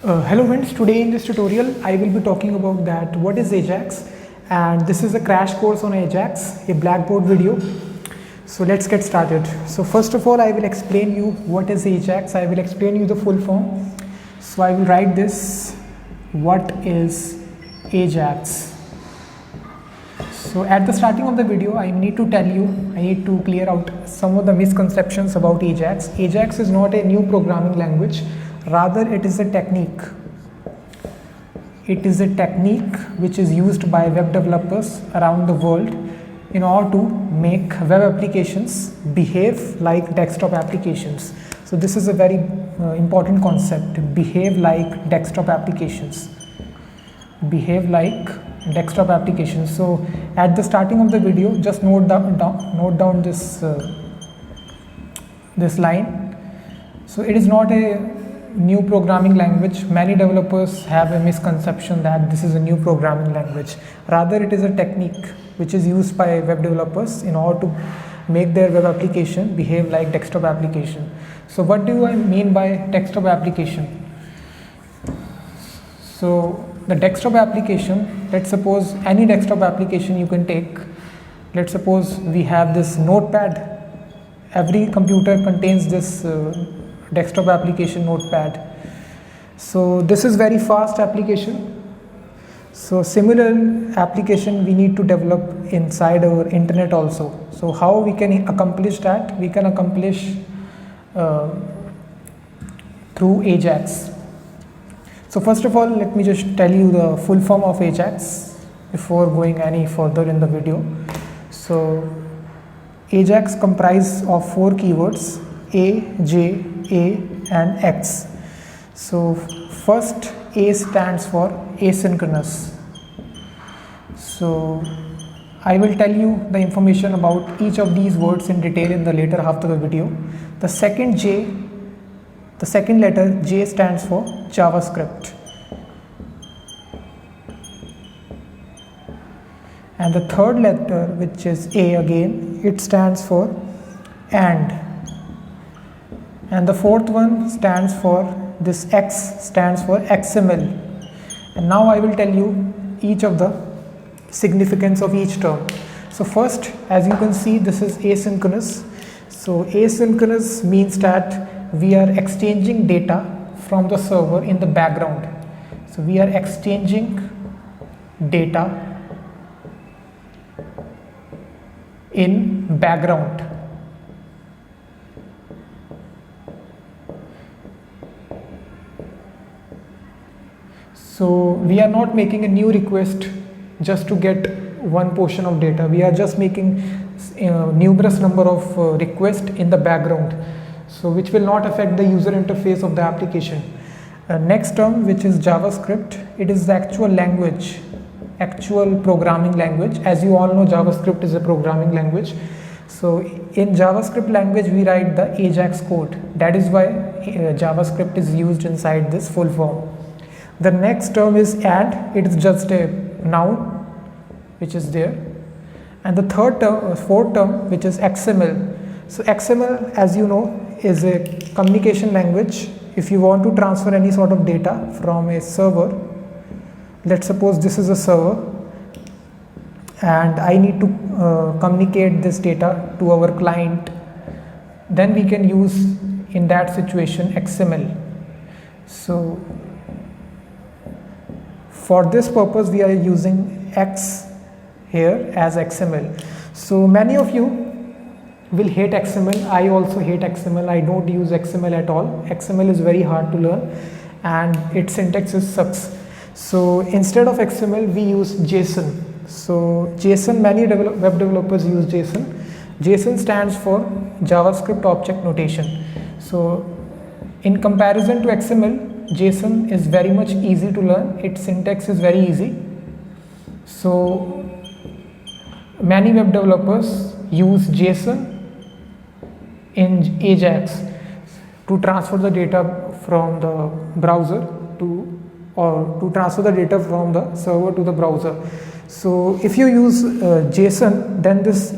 Hello friends, today in this tutorial I will be talking about that what is Ajax, and this is a crash course on Ajax, a blackboard video. So let's get started. So first of all I will explain you what is Ajax. I will explain you the full form. So I will write this, what is Ajax. So at the starting of the video I need to clear out some of the misconceptions about Ajax. Ajax is not a new programming language. Rather, it is a technique. It is a technique which is used by web developers around the world in order to make web applications behave like desktop applications. So this is a very important concept, behave like desktop applications. Behave like desktop applications. So at the starting of the video, just note down this line. So it is not a new programming language. Many developers have a misconception that this is a new programming language. Rather, it is a technique which is used by web developers in order to make their web application behave like desktop application. So what do I mean by desktop application? So the desktop application, let's suppose any desktop application you can take. Let's suppose we have this notepad. Every computer contains this desktop application notepad. So this is very fast application. So similar application we need to develop inside our internet also. So how we can accomplish that? We can accomplish through Ajax. So first of all, let me just tell you the full form of Ajax before going any further in the video. So Ajax comprises of 4 keywords: A, J, A and X. So first, A stands for asynchronous. So I will tell you the information about each of these words in detail in the later half of the video. The second letter J stands for JavaScript. And the third letter, which is A again, it stands for AND. And the fourth one stands for, this X stands for XML. And now I will tell you each of the significance of each term. So first, as you can see, this is asynchronous. So asynchronous means that we are exchanging data from the server in the background. So we are exchanging data in background. So we are not making a new request just to get one portion of data. We are just making numerous number of requests in the background, so which will not affect the user interface of the application. Next term, which is JavaScript, it is the actual language, actual programming language. As you all know, JavaScript is a programming language. So in JavaScript language we write the Ajax code. That is why JavaScript is used inside this full form. The next term is AND. It is just a noun which is there. And the fourth term, which is XML. So XML, as you know, is a communication language. If you want to transfer any sort of data from a server, let's suppose this is a server and I need to communicate this data to our client, then we can use in that situation XML. So for this purpose we are using X here as XML. So many of you will hate XML. I also hate XML. I don't use XML at all. XML is very hard to learn and its syntax sucks. So instead of XML we use JSON. So JSON, many web developers use JSON. JSON stands for JavaScript Object Notation. So in comparison to XML, JSON is very much easy to learn. Its syntax is very easy. So many web developers use JSON in Ajax to transfer the data from the browser to transfer the data from the server to the browser. So if you use JSON, then this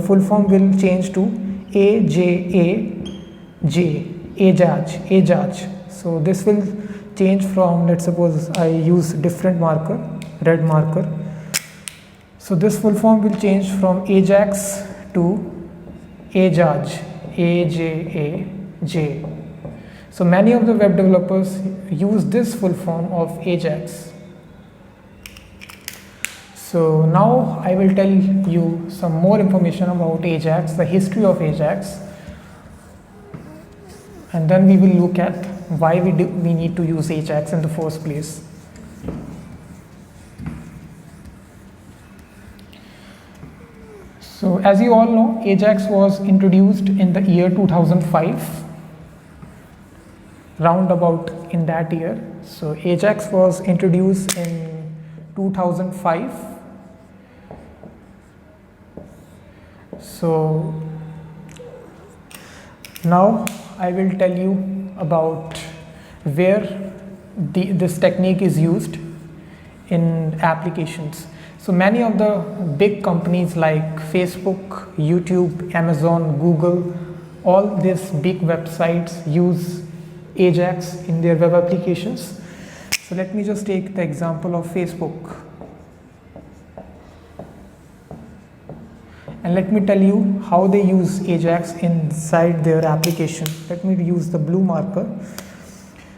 full form will change to AJAJ, Ajaj. So this will change from, let's suppose I use different marker, red marker. So this full form will change from Ajax to Ajaj, A-J-A-J. So many of the web developers use this full form of Ajax. So now I will tell you some more information about Ajax, the history of Ajax, and then we will look at why we need to use Ajax in the first place. So as you all know, Ajax was introduced in the year 2005, roundabout in that year. So Ajax was introduced in 2005. So now I will tell you about where this technique is used in applications. So many of the big companies like Facebook, YouTube, Amazon, Google, all these big websites use Ajax in their web applications. So let me just take the example of Facebook. And let me tell you how they use Ajax inside their application. Let me use the blue marker.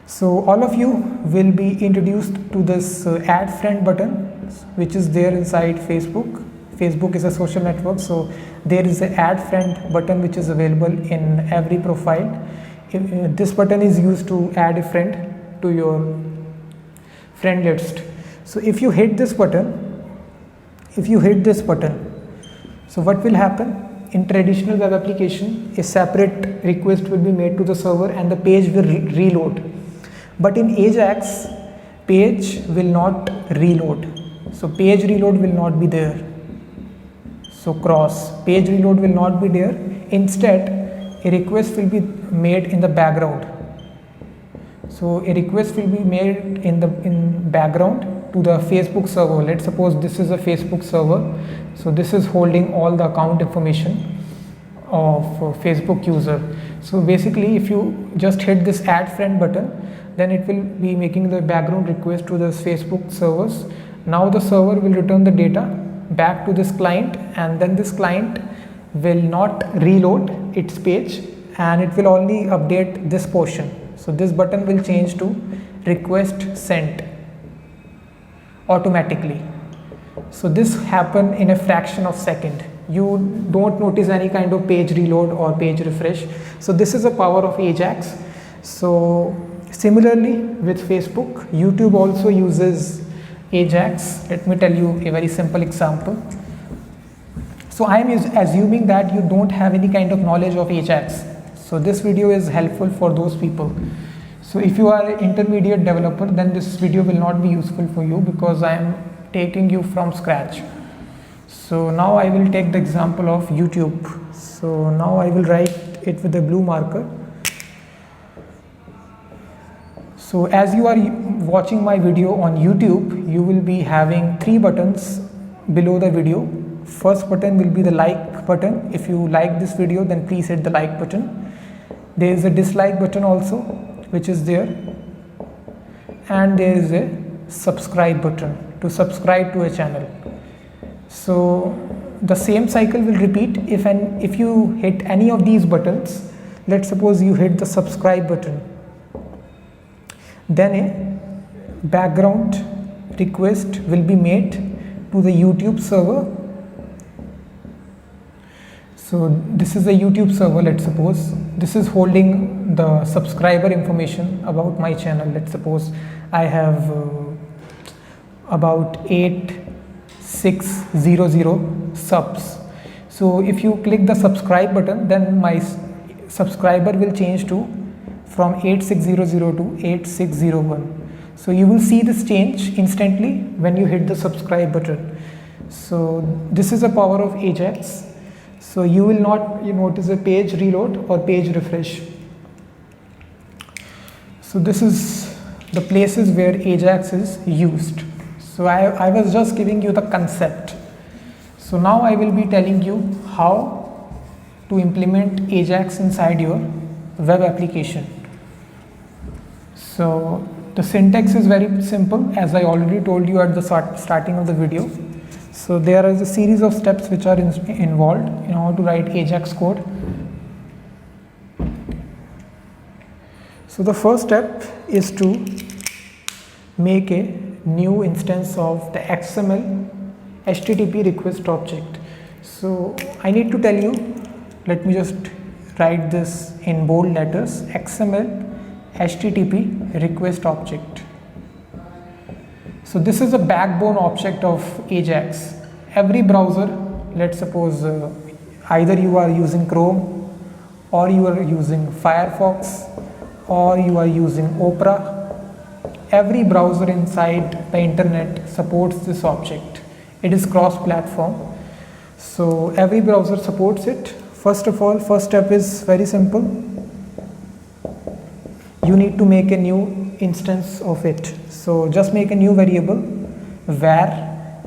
So all of you will be introduced to this add friend button, which is there inside Facebook. Facebook is a social network, so there is an add friend button which is available in every profile. This button is used to add a friend to your friend list. So if you hit this button, so what will happen? In traditional web application, a separate request will be made to the server and the page will reload. But in Ajax, page will not reload. So page reload will not be there. So page reload will not be there. Instead, a request will be made in the background. So a request will be made in background to the Facebook server. Let's suppose this is a Facebook server. So this is holding all the account information of Facebook user. So basically, if you just hit this add friend button, then it will be making the background request to the Facebook servers. Now the server will return the data back to this client, and then this client will not reload its page and it will only update this portion. So this button will change to request sent automatically. So this happen in a fraction of second. You don't notice any kind of page reload or page refresh. So this is the power of Ajax. So similarly with Facebook, YouTube also uses Ajax. Let me tell you a very simple example. So I am assuming that you don't have any kind of knowledge of Ajax. So this video is helpful for those people. So if you are an intermediate developer, then this video will not be useful for you because I am taking you from scratch. So now I will take the example of YouTube. So now I will write it with a blue marker. So as you are watching my video on YouTube, you will be having 3 buttons below the video. First button will be the like button. If you like this video, then please hit the like button. There is a dislike button also, which is there. And there is a subscribe button to subscribe to a channel. So the same cycle will repeat if you hit any of these buttons. Let's suppose you hit the subscribe button. Then a background request will be made to the YouTube server. So this is a YouTube server, let's suppose. This is holding the subscriber information about my channel. Let's suppose I have about 8600 subs. So if you click the subscribe button, then my subscriber will change to from 8600 to 8601. So you will see this change instantly when you hit the subscribe button. So this is the power of Ajax. So you will not notice a page reload or page refresh. So this is the places where Ajax is used. So I was just giving you the concept. So now I will be telling you how to implement Ajax inside your web application. So the syntax is very simple, as I already told you at the starting of the video. So there is a series of steps which are involved in order to write Ajax code. So the first step is to make a new instance of the XML HTTP request object. So I need to tell you, let me just write this in bold letters, XML HTTP request object. So this is a backbone object of Ajax. Every browser, let's suppose either you are using Chrome or you are using Firefox or you are using Opera, every browser inside the internet supports this object. It is cross-platform, so every browser supports it. First of all, first step is very simple. You need to make a new instance of it. So just make a new variable var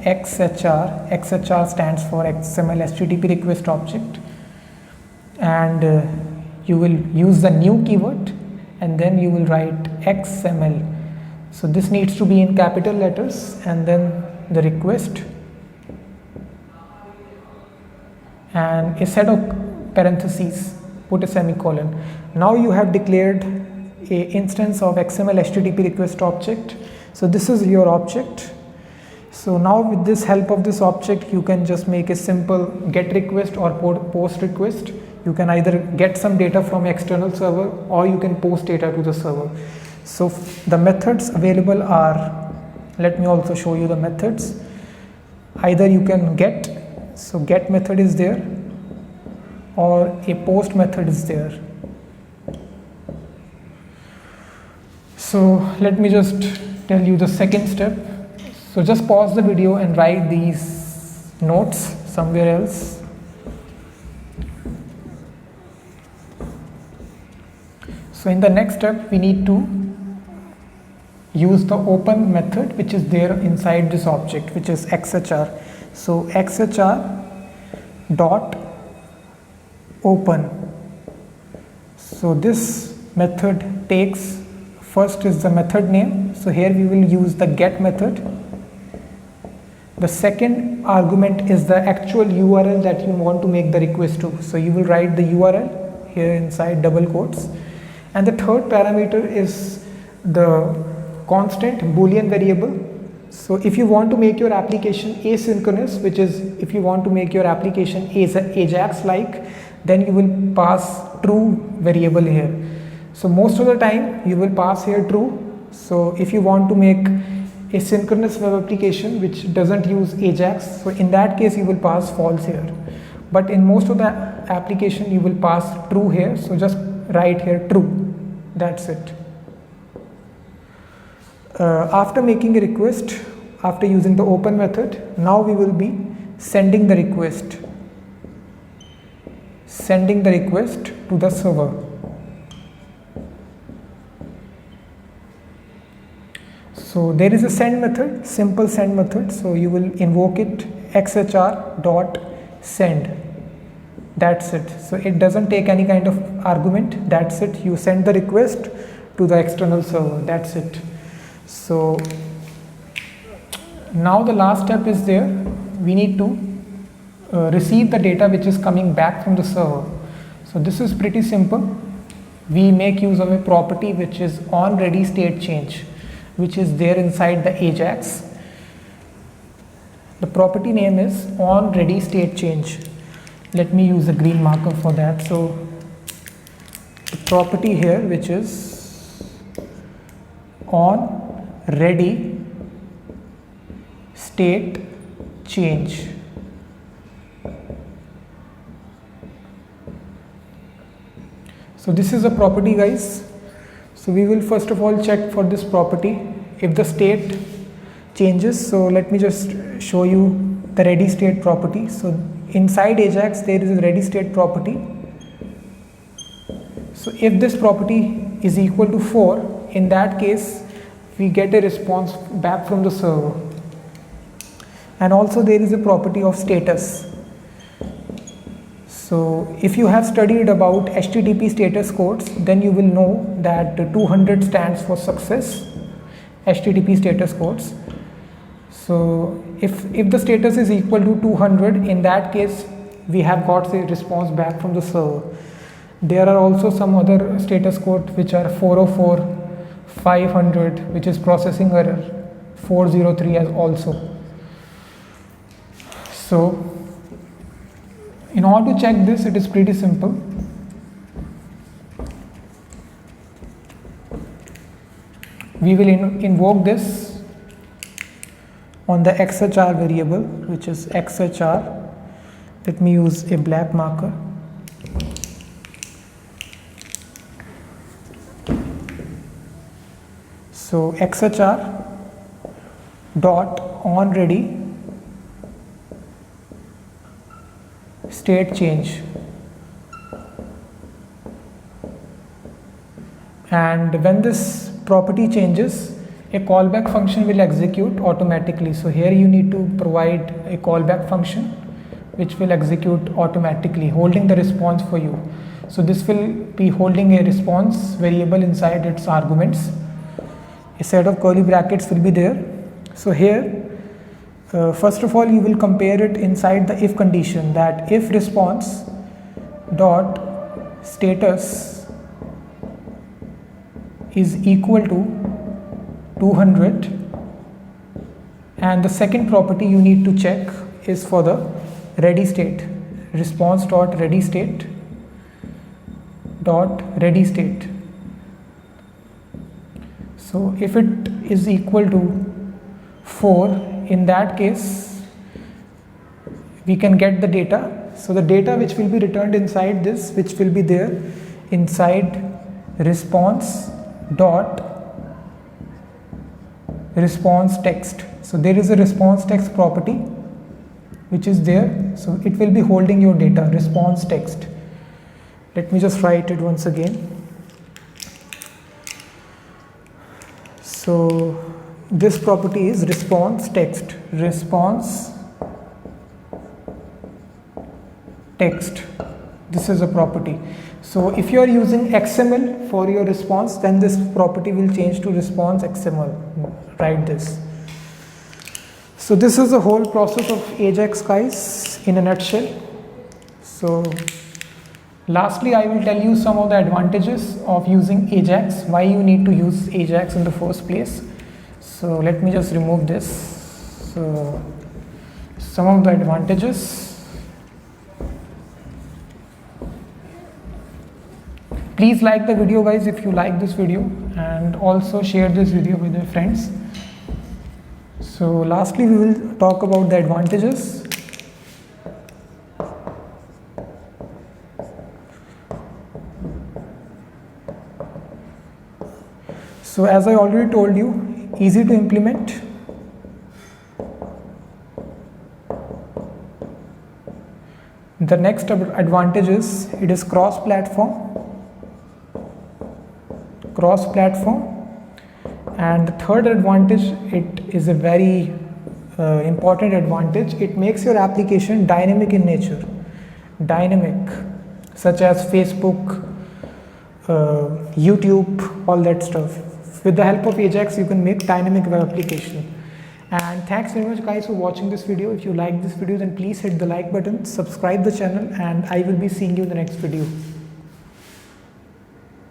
xhr. Xhr stands for XML HTTP request object, and you will use the new keyword and then you will write XML. So this needs to be in capital letters, and then the request and a set of parentheses, put a semicolon. Now you have declared a instance of XML HTTP request object. So this is your object. So now with this help of this object, you can just make a simple get request or post request. You can either get some data from external server or you can post data to the server. So the methods available are, let me also show you the methods. Either you can get, so get method is there, or a post method is there. So let me just tell you the second step. So just pause the video and write these notes somewhere else. So in the next step, we need to use the open method which is there inside this object, which is xhr. So xhr dot open. So this method takes, first is the method name. So here we will use the get method. The second argument is the actual URL that you want to make the request to. So you will write the URL here inside double quotes. And the third parameter is the constant Boolean variable. So if you want to make your application asynchronous, which is if you want to make your application Ajax like, then you will pass true variable here. So most of the time you will pass here true. So if you want to make a synchronous web application which doesn't use Ajax, so in that case you will pass false here. But in most of the application you will pass true here. So just write here true. That's it. After making a request, after using the open method, now we will be sending the request. Sending the request to the server. So there is a send method, simple send method. So you will invoke it xhr dot send. That's it. So it doesn't take any kind of argument. That's it. You send the request to the external server. That's it. So now the last step is there. We need to receive the data which is coming back from the server. So this is pretty simple. We make use of a property which is on ready state change, which is there inside the Ajax. The property name is on ready state change. Let me use a green marker for that. So the property here which is on ready state change. So this is a property, guys. So we will first of all check for this property if the state changes. So let me just show you the ready state property. So inside Ajax there is a ready state property. So if this property is equal to 4, in that case we get a response back from the server. And also there is a property of status. So if you have studied about HTTP status codes, then you will know that 200 stands for success, HTTP status codes. So if the status is equal to 200, in that case we have got a response back from the server. There are also some other status codes which are 404, 500, which is processing error, 403 as also. So in order to check this, it is pretty simple. We will invoke this on the XHR variable, which is XHR. Let me use a black marker. So XHR dot onReady state change, and when this property changes, a callback function will execute automatically. So here you need to provide a callback function which will execute automatically, holding the response for you. So this will be holding a response variable inside its arguments. A set of curly brackets will be there. So here first of all you will compare it inside the if condition, that if response dot status is equal to 200, and the second property you need to check is for the ready state, response dot ready state dot ready state. So if it is equal to 4, in that case we can get the data. So the data which will be returned inside this, which will be there inside response dot response text. So there is a response text property which is there, so it will be holding your data, response text. Let me just write it once again. So this property is response text, response text. This is a property. So if you are using XML for your response, then this property will change to response XML. Write this. So this is the whole process of AJAX, guys, in a nutshell. So lastly, I will tell you some of the advantages of using AJAX, why you need to use AJAX in the first place. So let me just remove this. So some of the advantages. Please like the video, guys, if you like this video, and also share this video with your friends. So lastly, we will talk about the advantages. So as I already told you, easy to implement. The next advantage is it is cross-platform, and the third advantage, it is a very important advantage. It makes your application dynamic in nature, such as Facebook, YouTube, all that stuff. With the help of AJAX, you can make dynamic web application. And thanks very much, guys, for watching this video. If you like this video, then please hit the like button, subscribe the channel, and I will be seeing you in the next video.